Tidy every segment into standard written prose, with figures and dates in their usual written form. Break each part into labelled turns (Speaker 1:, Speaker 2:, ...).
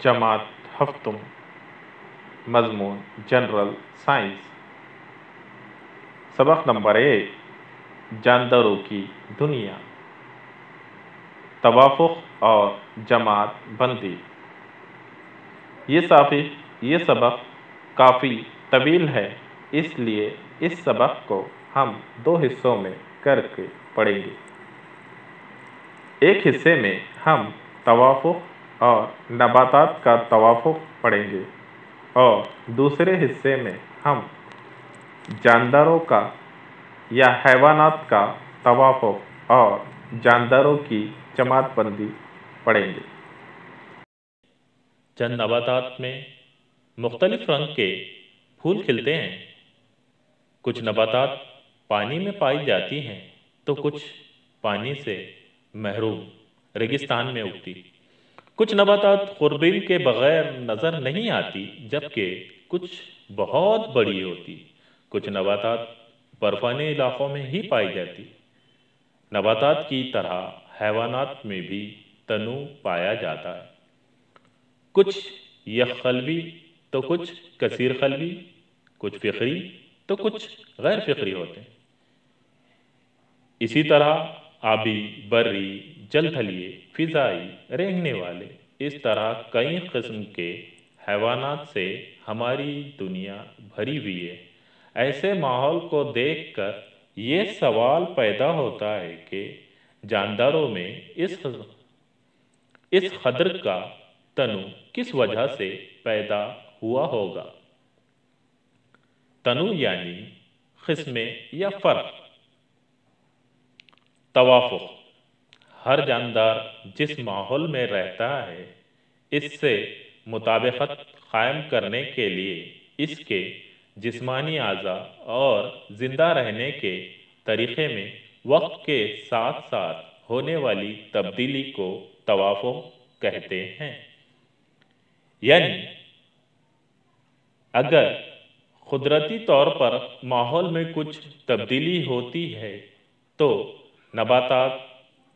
Speaker 1: जमात हफ्तुम। मजमून general science. सबक number 1, जानदारों की दुनिया। तवाफुक और जमात बंदी। ये सबक काफ़ी तवील है, इसलिए इस सबक को हम 2 हिस्सों में करके पढ़ेंगे। एक हिस्से में हम तवाफुक और नबातात का तवाफुक पढ़ेंगे और दूसरे हिस्से में हम जानदारों का या हैवानात का तवाफुक और जानदारों की जमात बंदी पढ़ेंगे।
Speaker 2: चंद नबातात में मुख्तलिफ रंग के फूल खिलते हैं। कुछ नबातात पानी में पाई जाती हैं तो कुछ पानी से महरूम रेगिस्तान में उगती। कुछ नबातात खुरबीन के बगैर नज़र नहीं आती, जबकि कुछ बहुत बड़ी होती। कुछ नबातात बर्फानी इलाकों में ही पाई जाती। नबातात की तरह हैवानात में भी तनु पाया जाता है। कुछ यखलवी तो कुछ कसीर खलवी, कुछ फिक्री तो कुछ गैर फिक्री होते हैं। इसी तरह आबी, बर्री, जलथलिए, फिजाई, रेंगने वाले, इस तरह कई किस्म के हैवानात से हमारी दुनिया भरी हुई है। ऐसे माहौल को देखकर ये सवाल पैदा होता है कि जानदारों में इस कद्र का तनु किस वजह से पैदा हुआ होगा। तनु यानी किस्में या फर्क। तवाफुक, हर जानदार जिस माहौल में रहता है इससे मुताबिकत कायम करने के लिए इसके जिस्मानी आज़ा और ज़िंदा रहने के तरीक़े में वक्त के साथ साथ होने वाली तब्दीली को तवाफुक कहते हैं। यानी अगर कुदरती तौर पर माहौल में कुछ तब्दीली होती है तो नबातात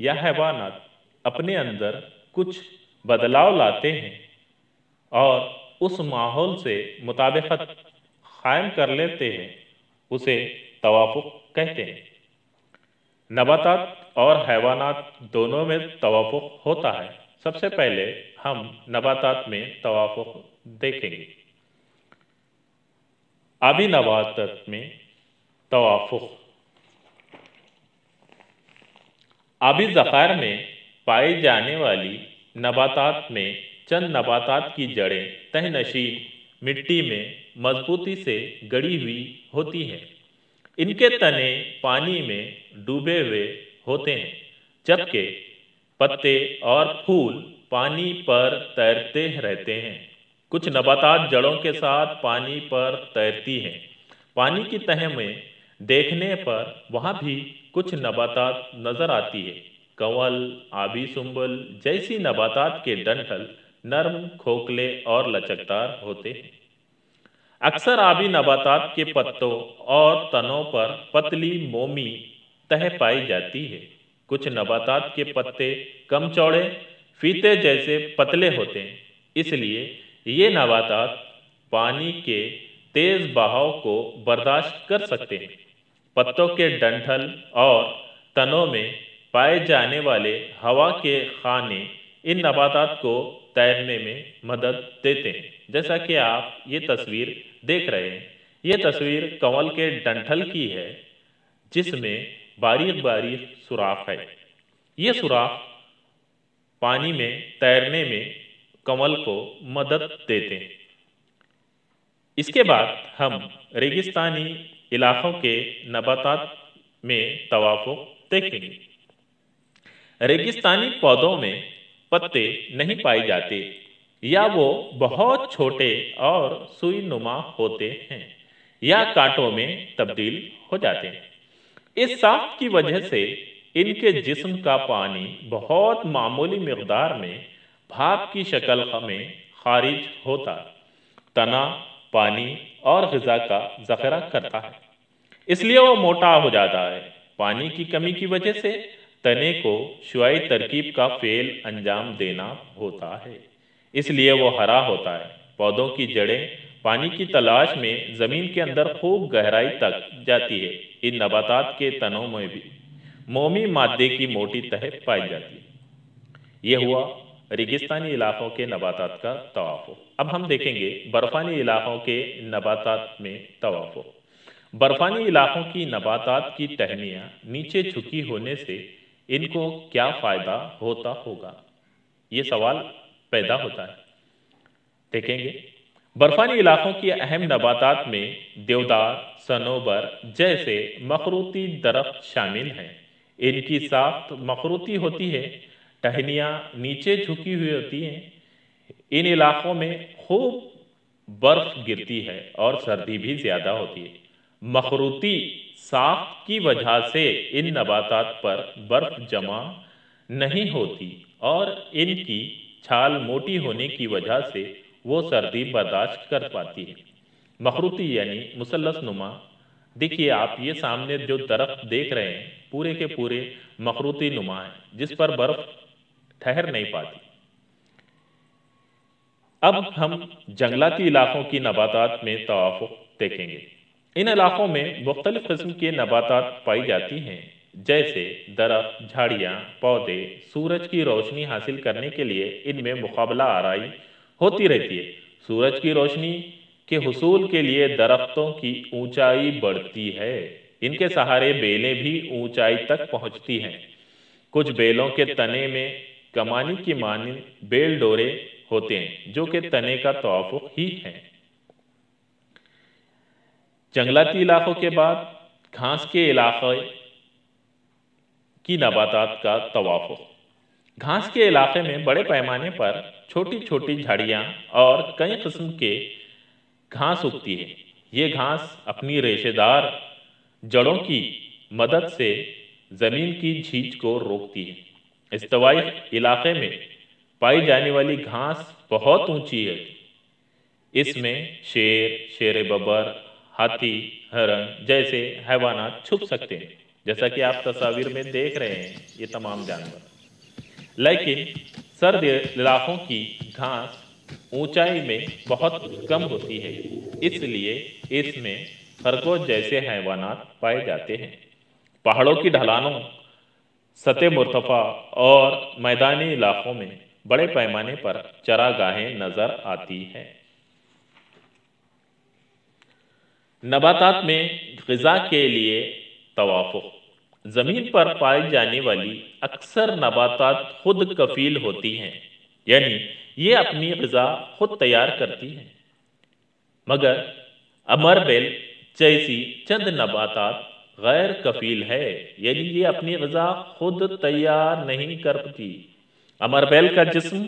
Speaker 2: या हैवानात अपने अंदर कुछ बदलाव लाते हैं और उस माहौल से मुताबिकत कायम कर लेते हैं। उसे तवाफुक कहते हैं। नबातात और हैवानात दोनों में तवाफुक होता है। सबसे पहले हम नबातात में तवाफुक देखेंगे। आबी नबातात में तवाफुक। आबी ज़ख़ायर में पाई जाने वाली नबातात में चंद नबातात की जड़ें तहनशीन मिट्टी में मजबूती से गड़ी हुई होती हैं। इनके तने पानी में डूबे हुए होते हैं, जबकि पत्ते और फूल पानी पर तैरते रहते हैं। कुछ नबातात जड़ों के साथ पानी पर तैरती हैं। पानी की तह में देखने पर वहाँ भी कुछ नबातात नज़र आती है। कंवल, आबी सुंबल जैसी नबातात के डंठल नरम, खोखले और लचकदार होते हैं। अक्सर आबी नबातात के पत्तों और तनों पर पतली मोमी तह पाई जाती है। कुछ नबातात के पत्ते कम चौड़े, फीते जैसे पतले होते हैं, इसलिए ये नबातात पानी के तेज बहाव को बर्दाश्त कर सकते हैं। पत्तों के डंठल और तनों में पाए जाने वाले हवा के खाने इन नबातात को तैरने में मदद देते हैं। जैसा कि आप ये तस्वीर देख रहे हैं, ये तस्वीर कंवल के डंठल की है जिसमें बारीक बारीक सुराख है। ये सुराख पानी में तैरने में कंवल को मदद देते हैं। इसके बाद हम रेगिस्तानी इलाकों के नबातात में तवाफुक देखेंगे। रेगिस्तानी पौधों में पत्ते नहीं पाए जाते या वो बहुत छोटे और सुई नुमा होते हैं या कांटों में तब्दील हो जाते हैं। इस साख्त की वजह से इनके जिस्म का पानी बहुत मामूली मिकदार में भाप की शक्ल में खारिज होता। तना पानी और ग़िज़ा का ज़ख़ीरा करता है, इसलिए वो मोटा हो जाता है। पानी की कमी की वजह से तने को शुआई तरकीब का फ़ेल अंजाम देना होता है। इसलिए वो हरा होता है। पौधों की जड़ें पानी की तलाश में जमीन के अंदर खूब गहराई तक जाती है। इन नबातात के तनों में भी मोमी मादे की मोटी तह पाई जाती है। यह हुआ रेगिस्तानी इलाकों के नबातात का तवाफ़ुक़। अब हम देखेंगे बर्फ़ानी इलाकों के नबातात में तवाफ़ुक़। बर्फ़ानी इलाकों की नबातात की टहनियाँ नीचे झुकी होने से इनको क्या फ़ायदा होता होगा, ये सवाल पैदा होता है। देखेंगे बर्फ़ानी इलाकों की अहम नबातात में देवदार, सनोबर जैसे मखरूती दरख्त शामिल हैं। इनकी साख्त मखरूती होती है, टहनियाँ नीचे झुकी हुई होती हैं। इन इलाकों में खूब बर्फ गिरती है और सर्दी भी ज़्यादा होती है। मखरूती साख्त की वजह से इन नबातात पर बर्फ जमा नहीं होती और इनकी छाल मोटी होने की वजह से वो सर्दी बर्दाश्त कर पाती है। मखरूती यानी मुसल्लस नुमा। देखिए आप ये सामने जो दरख्त देख रहे हैं पूरे के पूरे मखरूती नुमा है, जिस पर बर्फ ठहर नहीं पाती। अब हम जंगलाती इलाकों की नबातात में तवाफ़ुक़ देखेंगे। इन इलाकों में मुख्तलिफ़ किस्म के नबातात पाई जाती हैं, जैसे दरख्त, झाड़ियाँ, पौधे सूरज की रोशनी हासिल करने के लिए इनमें मुकाबला आराई होती रहती है। सूरज की रोशनी के हुसूल के लिए दरख्तों की ऊंचाई बढ़ती है। इनके सहारे बेलें भी ऊंचाई तक पहुँचती हैं। कुछ बेलों के तने में कमानी की मानिंद बेल डोरे होते हैं, जो कि तने का तवाफ़ुक़ ही है। जंगलाती इलाकों के बाद घास के इलाके की नबातात का तवाफ़ुक़। घास के इलाके में बड़े पैमाने पर छोटी छोटी झाड़ियाँ और कई किस्म के घास उगती है। ये घास अपनी रेशेदार जड़ों की मदद से ज़मीन की झींच को रोकती है। इस्तवाई इलाके में पाई जाने वाली घास बहुत ऊंची है। इसमें शेर, शेर बबर, हाथी, हरण जैसे हैवानात छुप सकते हैं, जैसा कि आप तस्वीर में देख रहे हैं ये तमाम जानवर। लेकिन सर्द इलाकों की घास ऊंचाई में बहुत कम होती है, इसलिए इसमें खरगोश जैसे हैवानात पाए जाते हैं। पहाड़ों की ढलानों, सतह मुर्तफा और मैदानी इलाकों में बड़े पैमाने पर चरागाहें नजर आती हैं। नबातात में ग़िज़ा के लिए तवाफ़ुक़। ज़मीन पर पाई जाने वाली अक्सर नबातात खुद कफ़ील होती हैं, यानी ये अपनी ग़िज़ा खुद तैयार करती हैं। मगर अमरबेल जैसी चंद नबातात गैर कफ़ील है, यानी ये अपनी ग़िज़ा खुद तैयार नहीं करती। अमरबेल का जिस्म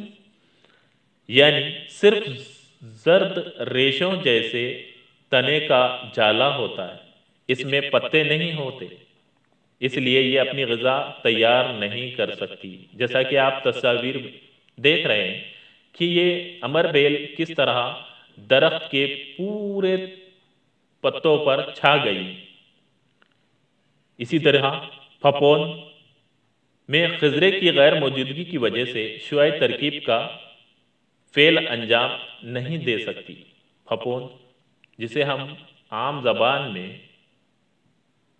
Speaker 2: यानी सिर्फ जर्द रेशों जैसे तने का जाला होता है, इसमें पत्ते नहीं होते, इसलिए ये अपनी ग़िज़ा तैयार नहीं कर सकती। जैसा कि आप तस्वीर देख रहे हैं कि ये अमरबेल किस तरह दरख्त के पूरे पत्तों पर छा गई। इसी तरह फपोन में खिज़रे की गैर मौजूदगी की वजह से शुआई तरकीब का फ़ेल अंजाम नहीं दे सकती। फपोन, जिसे हम आम ज़बान में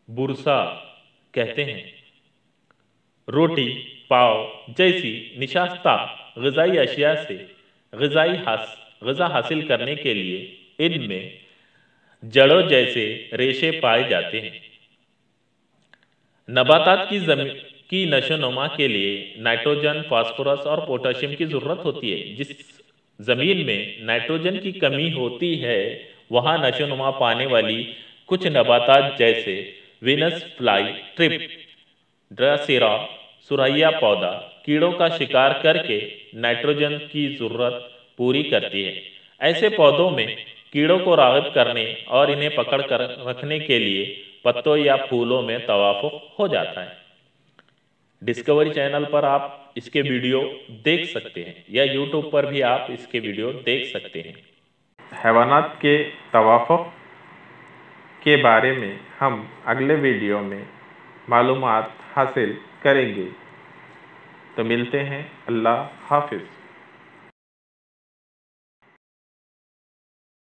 Speaker 2: बुरसा कहते हैं, रोटी, पाव जैसी निशास्ता ग़िज़ाई अशिया से ग़िज़ा हासिल करने के लिए इनमें जड़ों जैसे रेशे पाए जाते हैं। नबातात की नशोनुमा के लिए नाइट्रोजन, फास्फोरस और पोटाशियम की ज़रूरत होती है। जिस ज़मीन में नाइट्रोजन की कमी होती है वहाँ नशोनुमा पाने वाली कुछ नबातात जैसे वीनस फ्लाई ट्रिप, ड्रासेरा, सुरैया पौधा कीड़ों का शिकार करके नाइट्रोजन की ज़रूरत पूरी करती है। ऐसे पौधों में कीड़ों को राग़िब करने और इन्हें पकड़ कर रखने के लिए पत्तों या फूलों में तवाफ़ुक़ हो जाता है। डिस्कवरी चैनल पर आप इसके वीडियो देख सकते हैं या यूट्यूब पर भी आप इसके वीडियो देख सकते हैं।
Speaker 1: हैवानात के तवाफ़ुक़ के बारे में हम अगले वीडियो में मालूमात हासिल करेंगे। तो मिलते हैं। अल्लाह हाफ़िज़।